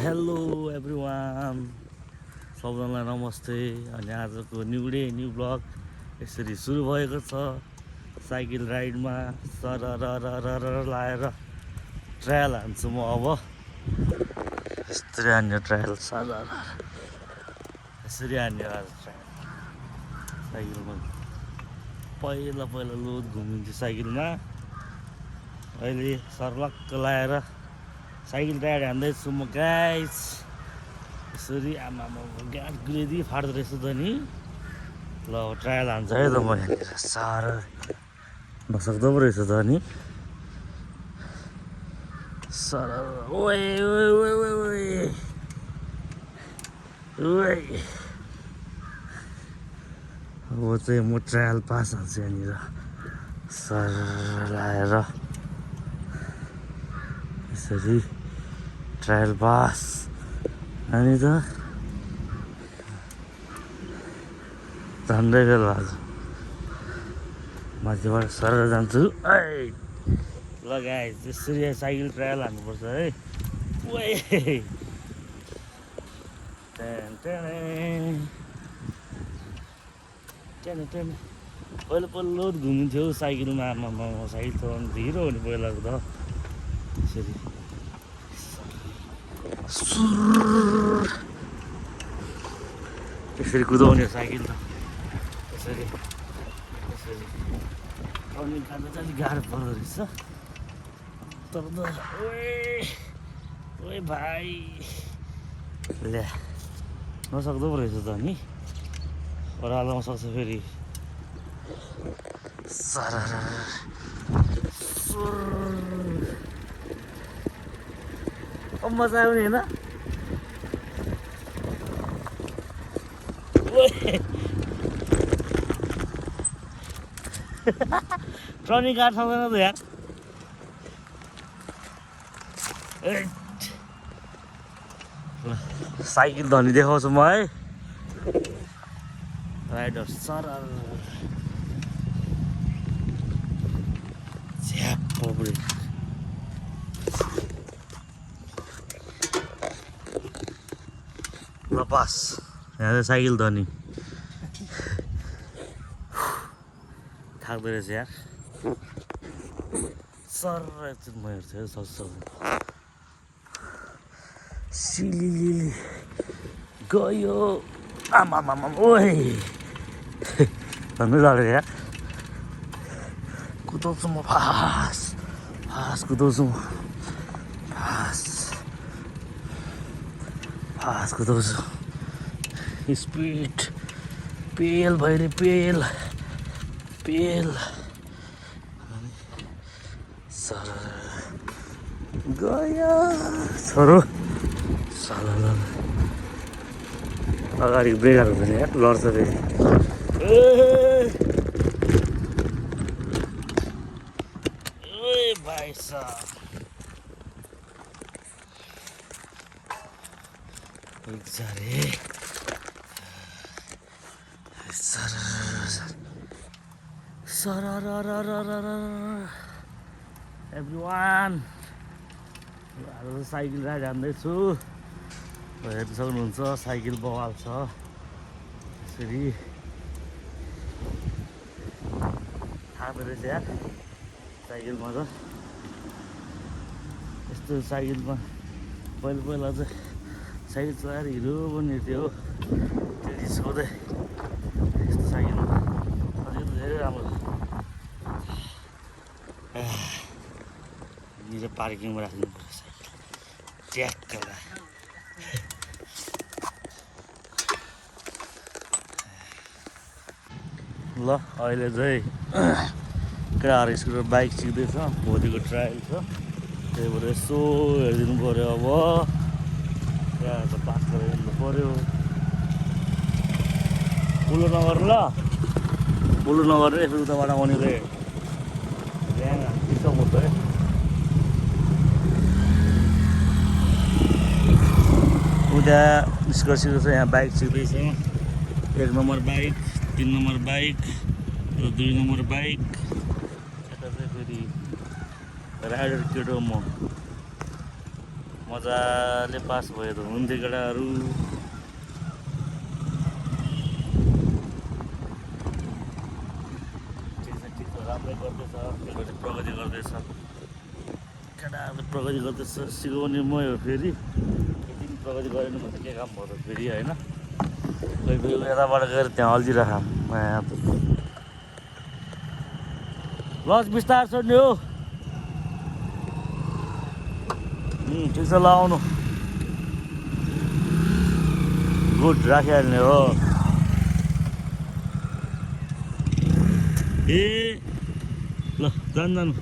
Hello everyone, सबैजनालाई नमस्ते। अनि आजको न्यू डे न्यू ब्लग यसरी सुरु भएको छ। साइकल राइडमा सरर लाएर ट्रायल हान्छु म अब। यस्तरी हान्यो ट्रायल, सरर यसरी हान्यो आज ट्रायल साइकलमा। पहिला लोद घुमिन्थ्यो साइकलमा, अहिले सर्लक्क लाएर साइकल राइड हान्दैछु म गाइस। यसरी आमामा ग्यास ग्रेदी फाट्दो रहेछ त नि। ल अब ट्रायल हान्छ है त म यहाँनिर। साह्रो नसक्दो पो रहेछ त नि। साह्रो ओए ओए ओए ओए ओए ओए। अब चाहिँ म ट्रायल पास हान्छु यहाँनिर सर लाएर यसरी ट्रायल पास। अनि त झन्डै बेल भएको माथिबाट सरेर जान्छु। ल गाइस, यसरी साइकल ट्रायल हान्नुपर्छ है। ओए पहिला लोद घुमिन्थ्यो साइकलमा। आमामा साइकल चलाउनु ढिरो हो नि पहिलाको त। यसरी यसरी कुदाउने साइकल त। यसरी यसरी टर्निङ काट्दा चाहिँ अलिक गाह्रो पर्दो रहेछ तर त। ओए भाइ ल्या, नसक्दो पो रहेछ त नि। ओह्रालोमा सक्छ फेरि। मजा आउने होइन। टर्निङ काट सक्दैन त यार। साइकल धनी देखाउँछु म है। राइडर सर झ्याप ब्रेक। ल पास। यहाँ चाहिँ साइकल धनी थाक्दो रहेछ यार। सर एकचोटि म हेर्छु है सक्छु। सिलिली गयो आमामामा। ओए भन्नु जाँदैन यार। कुदाउँछु म फास्ट फास्ट कुदाउँछु म फास्ट कुदाउँछु। स्पिड पेल भइरहे पेल पेल। सर गयो छोरो साला। अगाडि ब्रेक हाल्नु हुँदैन यार, लड्छ फेरि। भाइ साहब एभ्रिवान, साइकल राइड हान्दैछु। हेर्नु सक्नुहुन्छ साइकल बवाल छ। यसरी थाक्दो रहेछ यार साइकलमा त। यस्तो साइकलमा पहिला चाहिँ साइकल चलाएर हिरो बन्ने थियो हो। त्यो रिसाउँदै यस्तो साइकलमा अझै त धेरै राम्रो छ। निज पार्किङमा राख्नु पर्यो साइकल ट्याक्क। ल अहिले चाहिँ कार स्कुटर बाइक सिक्दैछ। भोलिको ट्रायल छ, त्यही भएर यसो हेरिदिनु पऱ्यो। अब त्यहाँ त पास गरेर हिँड्नु पऱ्यो। पुलो नगर्नु ल, पुलो नगरेर यसो उताबाट आउनेले ल्याङ हान्छु म त है। उता स्कुटर सिक्दैछ, यहाँ बाइक सिक्दैछ। 1 number bike, 3 number bike, 2 number bike. यता चाहिँ फेरि राइडर केटो म मजाले पास भयो त हुन्थ्यो केटाहरू। ठिक छ राम्रै गर्दैछ, केटाहरूले प्रगति गर्दैछ, केटाहरूले प्रगति गर्दैछ। सिकाउने म हो फेरि यति प्रगति गरेन भने के काम भयो त फेरि होइन। कोही कोही यताबाट गएर त्यहाँ अल्झिरहेको यहाँ त लस बिस्तार छोड्ने हो। ठिक छ ल आउनु, गुड राखिहाल्ने हो। ए ल जानु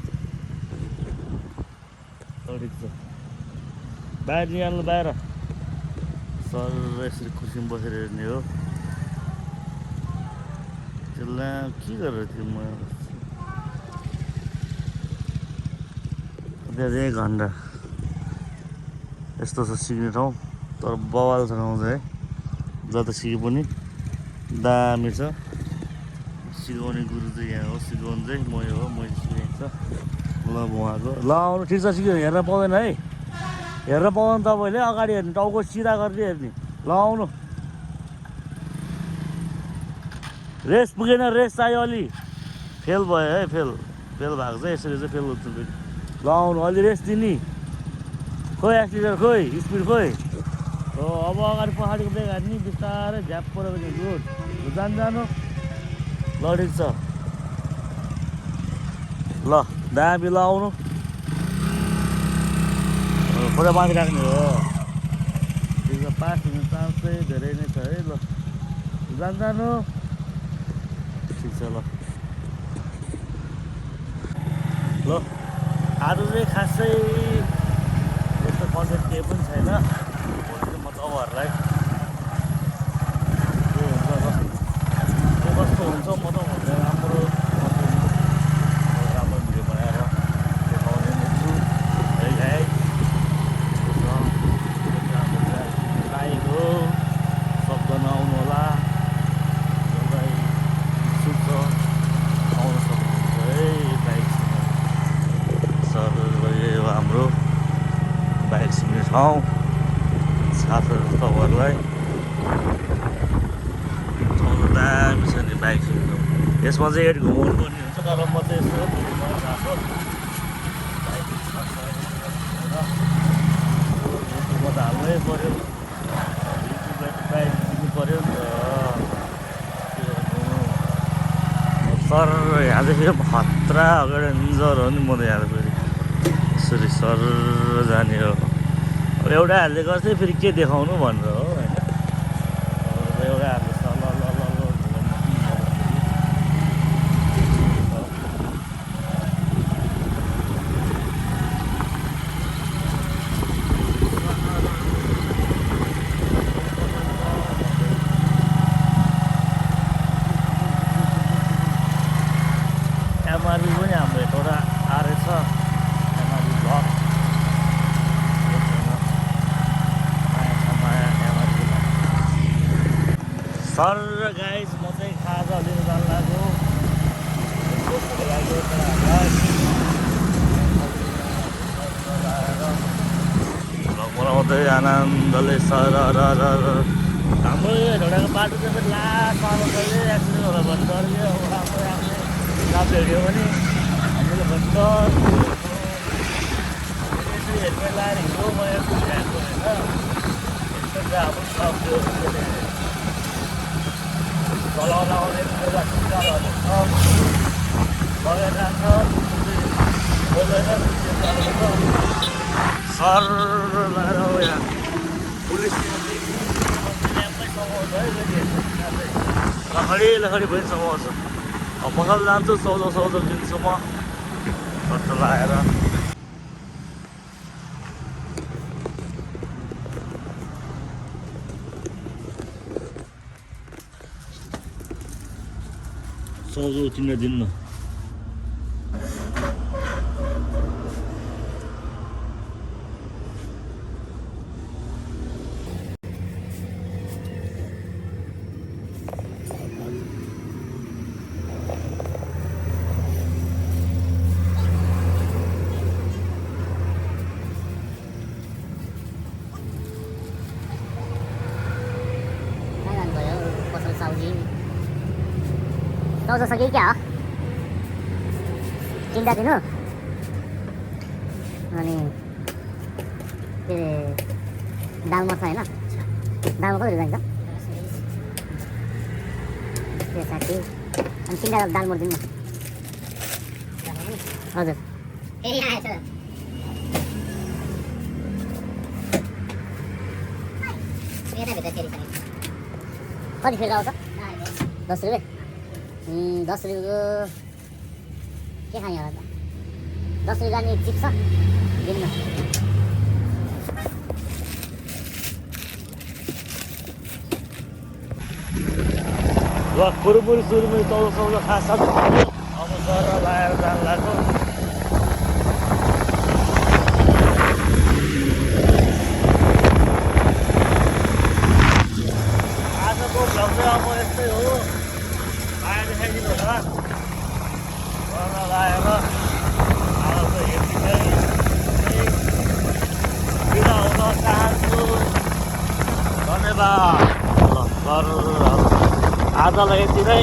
ठिक छ, बाहिर निकाल्नु बाहिर। सर यसरी खुसीमा बसेर हेर्ने हो। त्यसलाई के गरेर थियो म त्यहाँ 1 घन्टा यस्तो छ सिक्ने ठाउँ, तर बवाल छ ठाउँ चाहिँ है। जता सिके पनि दामी छ। सिकाउने गुरु चाहिँ यहाँ हो, सिकाउनु चाहिँ मै हो, मैले सिकाएको छ। ल उहाँको ल आउनु, ठिक छ सिक्यो। हेर्न पाउँदैन है, हेर्न पाउँदैन तपाईँले, अगाडि हेर्ने, टाउको सिधा गरेर हेर्ने। ल आउनु, रेस पुगेन, रेस चाहियो अलि। फेल भयो है, फेल भएको चाहिँ यसरी चाहिँ फेल हुन्छ फेरि। ल आउनु, अलि रेस दिने। खोइ एक्सिलेटर, खोइ स्पिड, खोइ हो। अब अगाडि पछाडिको ब्रेक हान्ने, बिस्तारै झ्याप पऱ्यो भने गुड। जानु ल ठिक छ ल दामी। ल आउनु, खुट्टा माथि राख्ने हो। ठिक छ, पास हुने चान्स चाहिँ धेरै नै छ है। ल जानु ठिक छ। ल आज चाहिँ खासै यस्तो कन्टेन्ट केही पनि छैन। म तपाईँहरूलाई के हुन्छ के कस्तो हुन्छ म त भन्दै राम्रो भिडियो बनाएर देखाउने नै छु है गाइस। लाइक हो, शब्द नआउनु होला, जसलाई सुन्छ आउन सक्नुहुन्छ है बाइकसँग। सर यो हाम्रो बाइक सिक्ने ठाउँ साथहरू तपाईँहरूलाई दामी छ नि बाइक सिक्नु। यसमा चाहिँ एड घुमाउनु पर्ने हुन्छ, तर म चाहिँ यसो गएको युट्युबमा त हाल्नै पऱ्यो, युट्युबलाई त बाइक दिनु पऱ्यो नि त। सर यहाँदेखि खतरा अगाडि निजर हो नि। म त यहाँ फेरि यसरी सर जाने हो। अब एउटा हाल्ने गर्छ फेरि के देखाउनु भनेर हो होइन। एउटा हाल्ने एमआरपी पनि हाम्रो एउटा आएछ, एमआरपी भ्लग। सर गाइस म चाहिँ खाजा लिनु जानु लाग्यो। बनाउँदै आनन्दले सर हाम्रो यो ढोडाको बाटो चाहिँ फेरि लास्टमा आउनु पऱ्यो। एक्सिडेन्ट होला भने डर अब राम्रो आफूले काप्ले हिँड्यो भने हामीले भन्छ यसरी हेलमेट लगाएर हिँड्यो। म यसो ध्यानको होइन एकदम हाम्रो सक्यो चलाउन आउने सुविधाहरू छ, लगेर जान्छ सर लगाएर यहाँ पुलिस लखडी पनि समाउँछ। अब पसल जान्छु 1400 दिनसम्म खर्च लगाएर। सौदो तिमीलाई दिन्न। साउजी 1400 कि क्या हो तिनवटा दिनु अनि के अरे दाल मर्छ होइन दालमा कति रुपियाँ चाहिन्छ 60 अनि तिनवटा दाल मर्छ दिनु न हजुर ए आएछ कति फेरि आउँछ 10 रुपियाँ 10 रुपियाँको के खाने होला त 10 रुपियाँ एक चिप्स छ दिनु न ल कुरमुरी सुरमुरी तौलो खास अब सर लगाएर जान लाग्यो आजको भ्लग चाहिँ अब यस्तै हो आएर देखाइदिनु होला लगाएर आज हेर्ने बिदा हुन चाहन्छु धन्यवाद ल आजलाई यति नै